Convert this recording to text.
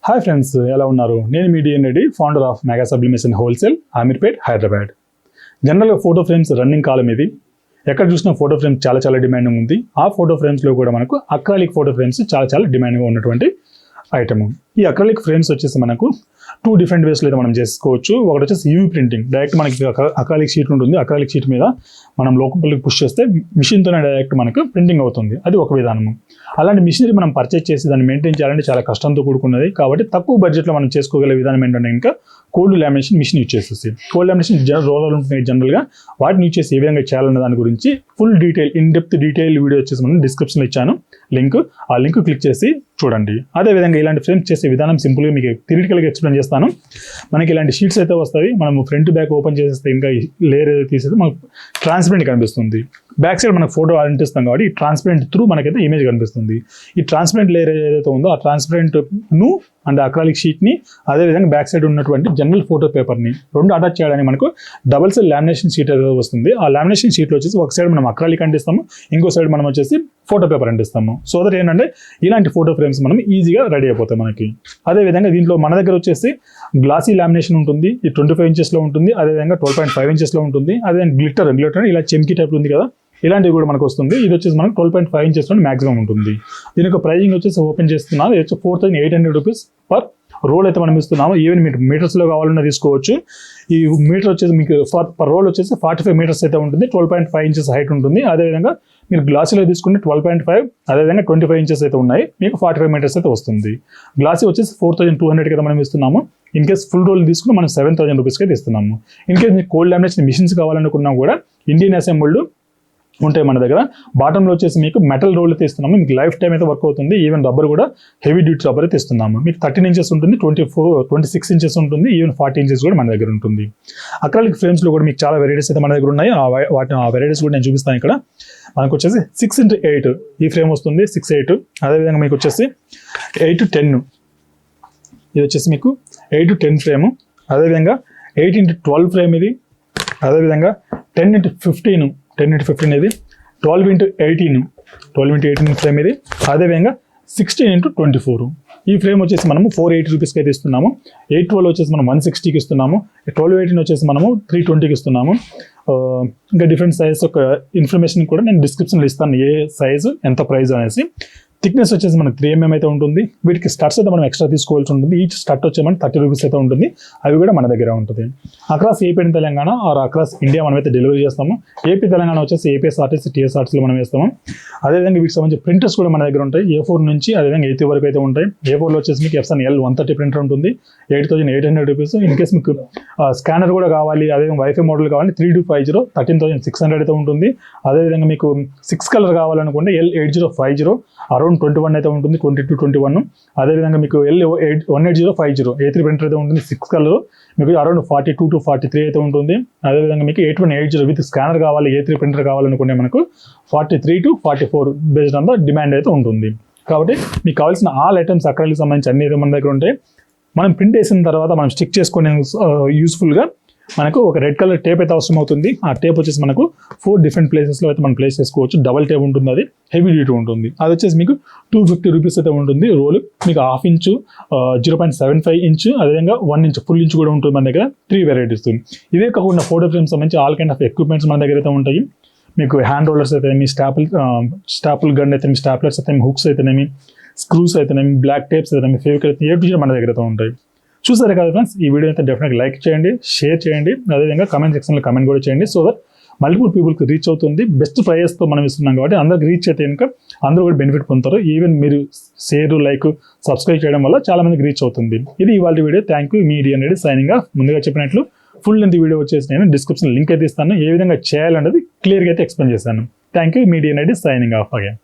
Hi friends, ఎలా ఉన్నారు? నేను మీ D N Reddy, founder of mega sublimation wholesale, Ameerpet, Hyderabad. జనరల్గా ఫోటో ఫ్రేమ్స్ రన్నింగ్ కాలం ఇది. ఎక్కడ చూసినా ఫోటో ఫ్రేమ్స్ చాలా డిమాండ్ ఉంది. ఆ ఫోటో ఫ్రేమ్స్లో కూడా మనకు అక్రాలిక్ ఫోటో ఫ్రేమ్స్ చాలా డిమాండ్గా ఉన్నటువంటి ఐటమ్. ఈ అక్రాలిక్ ఫ్రేమ్స్ వచ్చేసి మనకు 2 డిఫరెంట్ వేస్లో అయితే మనం చేసుకోవచ్చు. ఒకటి వచ్చేసి యూవీ ప్రింటింగ్, డైరెక్ట్ మనకి అక్రాలిక్ షీట్ ఉంటుంది. అక్రాలిక్ షీట్ మీద మనం లోపలికి పుష్ చేస్తే మిషన్తోనే డైరెక్ట్ మనకు ప్రింటింగ్ అవుతుంది. అది ఒక విధానము. అలాంటి మిషనరీ మనం పర్చేజ్ చేసి దాన్ని మెయింటైన్ చేయాలంటే చాలా కష్టంతో కూడుకున్నది. కాబట్టి తక్కువ బడ్జెట్లో మనం చేసుకోగల విధానం ఏంటంటే ఇంకా కోల్డ్ లామినేషన్ మిషన్ యూజ్ చేసేసి, కోల్డ్ లామినేషన్ రోలర్ ఉంటుంది జనరల్గా, వాటిని యూజ్ చేసి ఏ విధంగా చేయాలన్న దాని గురించి ఫుల్ డీటెయిల్ ఇన్డెప్త్ వీడియో వచ్చేసి మనం డిస్క్రిప్షన్లో ఇచ్చాను లింక్. ఆ లింక్ క్లిక్ చేసి చూడండి. అదేవిధంగా ఇలాంటి ఫ్రేమ్స్ చేసే విధానం సింపుల్గా మీకు థియరిటికల్గా ఎక్స్ప్లెయిన్ చేస్తాను. మనకి ఇలాంటి షీట్స్ అయితే వస్తాయి. మనం ఫ్రంట్ బ్యాక్ ఓపెన్ చేసేస్తే ఇంకా లేయర్ ఏదైతే తీసేస్తే మనకు ట్రాన్స్పరెంట్ కనిపిస్తుంది. బ్యాక్ సైడ్ మనకు ఫోటో అంటిస్తాం కాబట్టి ఈ ట్రాన్స్పరెంట్ త్రూ మనకైతే ఇమేజ్ కనిపిస్తుంది. ఈ ట్రాన్స్పరెంట్ లేయర్ ఏదైతే ఉందో ఆ ట్రాన్స్పరెంట్ను అండ్ అక్రాలిక్ షీట్ని, అదేవిధంగా బ్యాక్ సైడ్ ఉన్నటువంటి జనరల్ ఫోటో పేపర్ని రెండు అటాచ్ చేయడానికి మనకు డబుల్ సైడ్ లామినేషన్ షీట్ ఏదైతే వస్తుంది. ఆ లామినేషన్ షీట్లో వచ్చేసి ఒక సైడ్ మనం అక్రాలిక్ అంటిస్తాము, ఇంకో సైడ్ మనం వచ్చేసి ఫోటో పేపర్ అంటిస్తాము. సో దట్ ఏంటంటే ఇలాంటి ఫోటో ఫ్రేమ్స్ మనం ఈజీగా రెడీ అయిపోతాయి మనకి. అదేవిధంగా దీంట్లో మన దగ్గర వచ్చేసి గ్లాసీ లామినేషన్ ఉంటుంది. ఇది 25 ఇంచెస్లో ఉంటుంది. అదేవిధంగా 12.5 ఇంచెస్లో ఉంటుంది. అదే గ్లిటర్ ఇలా చెమ్కి టైప్ ఉంది కదా, ఇలాంటివి కూడా మనకు వస్తుంది. ఇది వచ్చేసి మనకు 12.5 ఇంచెస్లో మ్యాక్సిమం ఉంటుంది. దీని యొక్క ప్రైజింగ్ వచ్చేసి ఓపెన్ చేస్తున్నాను. ఇది వచ్చి 4,800 రూపీస్ పర్ రోల్ అయితే మనం ఇస్తున్నాము. ఈవెన్ మీరు మీటర్స్లో కావాలన్నా తీసుకోవచ్చు. ఈ మీటర్ వచ్చేసి మీకు పర్ రోల్ వచ్చేసి 45 మీటర్స్ అయితే ఉంటుంది. 12.5 ఇంచెస్ హైట్ ఉంటుంది. అదేవిధంగా మీరు గ్లాసీలో తీసుకుంటే 12.5, అదేవిధంగా 25 ఇంచెస్ అయితే ఉన్నాయి. మీకు 45 మీటర్స్ అయితే వస్తుంది. గ్లాసీ వచ్చేసి 4,200 కదా మనం ఇస్తున్నాము. ఇన్ కేస్ ఫుల్ రోల్ తీసుకుంటే మనం 7,000 రూపీస్కి అయితే ఇస్తున్నాము. ఇన్ కేస్ మీకు కోల్డ్ లామినేషన్ మిషన్స్ కావాలనుకున్నా కూడా ఇండియన్ అసెంబుల్డ్ ఉంటాయి మన దగ్గర. బాటంలో వచ్చేసి మీకు మెటల్ రోల్ అయితే ఇస్తున్నాము. మీకు లైఫ్ టైం అయితే వర్క్ అవుతుంది. ఈవెన్ రబ్బర్ కూడా హెవీ డ్యూటీ రబ్బర్ అయితే ఇస్తున్నాము. మీకు 13 ఇంచెస్ ఉంటుంది, 26 ఇంచెస్ ఉంటుంది, ఈవెన్ 40 ఇంచెస్ కూడా మన దగ్గర ఉంటుంది. అక్రాలిక్ ఫ్రేమ్స్లో కూడా మీకు చాలా వెరైటీస్ అయితే మన దగ్గర ఉన్నాయి. ఆ వెరైటీస్ కూడా నేను చూపిస్తాను ఇక్కడ. మనకు వచ్చేసి 6x8 ఈ ఫ్రేమ్ వస్తుంది, 6x8. అదేవిధంగా మీకు వచ్చేసి 8x10, ఇది వచ్చేసి మీకు 8x10 ఫ్రేము. అదేవిధంగా 8x12 ఫ్రేమ్ ఇది. అదేవిధంగా 10x15 ఇది, 12x18 ఫ్రేమ్ ఇది. అదేవిధంగా 16x24 ఈ ఫ్రేమ్ వచ్చేసి మనము 480 రూపీస్కి అయితే ఇస్తున్నాము. 812 వచ్చేసి మనం 160కి ఇస్తున్నాము. 1218 వచ్చేసి మనము 320కి ఇస్తున్నాము. ఇంకా డిఫరెంట్ సైజ్ ఒక ఇన్ఫర్మేషన్ కూడా నేను డిస్క్రిప్షన్లో ఇస్తాను, ఏ సైజు ఎంత ప్రైస్ అనేసి. థిక్నెస్ వచ్చేసి మనకు 3 mm అయితే ఉంటుంది. వీటికి స్టడ్స్ అయితే మనం ఎక్స్ట్రా తీసుకోవాల్సి ఉంటుంది. ఈచ్ స్టడ్ వచ్చేమని 30 రూపీస్ అయితే ఉంటుంది. అవి కూడా మన దగ్గర ఉంటుంది. Across AP and Telangana or across India మనం అయితే డెలివరీ చేస్తాము. ఏపీ తెలంగాణ వచ్చేసి ఏపీఎస్ఆర్టీస్, టీఎస్ఆర్టీస్లో మనం వేస్తాము. అదేవిధంగా వీటికి సంబంధించి ప్రింటర్స్ కూడా మన దగ్గర ఉంటాయి. A4 నుంచి అదేవిధంగా A3 వరకు అయితే ఉంటాయి. A4లో వచ్చేసి మీకు Epson L130 ప్రింటర్ ఉంటుంది, 8,800 రూపీస్. ఇన్ కేస్ మీకు స్కానర్ కూడా కావాలి, అదేవిధంగా వైఫై మోడల్ కావాలి, 3250 13,600 అయితే ఉంటుంది. అదేవిధంగా మీకు 6 కలర్ కావాలనుకుంటే L8050 అరౌండ్ 21 అయితే ఉంటుంది, 22-21. అదేవిధంగా మీకు L18050 A3 ప్రింటర్ అయితే ఉంటుంది, 6 కలర్, మీకు అరౌండ్ 42-43 అయితే ఉంటుంది. అదేవిధంగా మీకు 8180 విత్ స్కానర్ కావాలి, A3 ప్రింటర్ కావాలనుకుంటే మనకు 43-44 బేస్డ్ ఆన్ ద డిమాండ్ అయితే ఉంటుంది. కాబట్టి మీకు కావాల్సిన ఆల్ ఐటమ్స్ అక్రాలిక్ సంబంధించి అన్ని మన దగ్గర ఉంటాయి. మనం ప్రింట్ వేసిన తర్వాత మనం స్టిక్ చేసుకునే యూస్ఫుల్గా మనకు ఒక రెడ్ కలర్ టేప్ అయితే అవసరం అవుతుంది. ఆ టేప్ వచ్చేసి మనకు 4 డిఫరెంట్ ప్లేసెస్లో అయితే మనం ప్లేస్ చేసుకోవచ్చు. డబల్ టేప్ ఉంటుంది, అది హెవీ డ్యూటీ ఉంటుంది. అది వచ్చేసి మీకు 250 రూపీస్ అయితే ఉంటుంది రోల్. మీకు 1/2 ఇంచు, 0.75 ఇంచు, అదేవిధంగా 1 ఇంచ్ ఫుల్ ఇంచ్ కూడా ఉంటుంది మన దగ్గర. 3 వెరైటీస్. ఇవే కాకుండా ఫోటో ఫ్రేమ్స్ సంబంధించి ఆల్ కైండ్ ఆఫ్ ఎక్విప్మెంట్స్ మన దగ్గర అయితే ఉంటాయి. మీకు హ్యాండ్ రోలర్స్ అయితేనేమి, స్టాపుల్ గన్ అయితేనేమి, స్టాప్లర్స్ అయితేనేమి, హుక్స్ అయితేనేమి, స్క్రూస్ అయితేనేమి, బ్లాక్ టేప్స్ అయితేనేమి, ఫేవికల్ అయితే ఏ మన దగ్గర అయితే ఉంటాయి. చూసారు కదా ఫ్రెండ్స్, ఈ వీడియో అయితే డెఫినెట్గా లైక్ చేయండి, షేర్ చేయండి, అదేవిధంగా కమెంట్ సెక్షన్లో కమెంట్ కూడా చేయండి. సో దట్ మల్టిపుల్ పీపుల్కి రీచ్ అవుతుంది. బెస్ట్ ప్రైజెస్తో మనం ఇస్తున్నాం కాబట్టి అందరికి రీచ్ అయితే కనుక అందరూ కూడా బెనిఫిట్ పొందుతారు. ఈవెన్ మీరు షేర్, లైక్, సబ్స్క్రైబ్ చేయడం వల్ల చాలా మందికి రీచ్ అవుతుంది. ఇది ఇవాళ వీడియో. Thank you. మీ డిఎన్ రెడ్డి సైనింగ్ ఆఫ్. ముందుగా చెప్పినట్లు ఫుల్ లెంత్ వీడియో వచ్చేసి నేను డిస్క్రిప్షన్ లింక్ అయితే ఇస్తాను. ఏ విధంగా చేయాలన్నది క్లియర్గా అయితే ఎక్స్ప్లెయిన్ చేశాను. Thank you. మీ D N Reddy signing off again.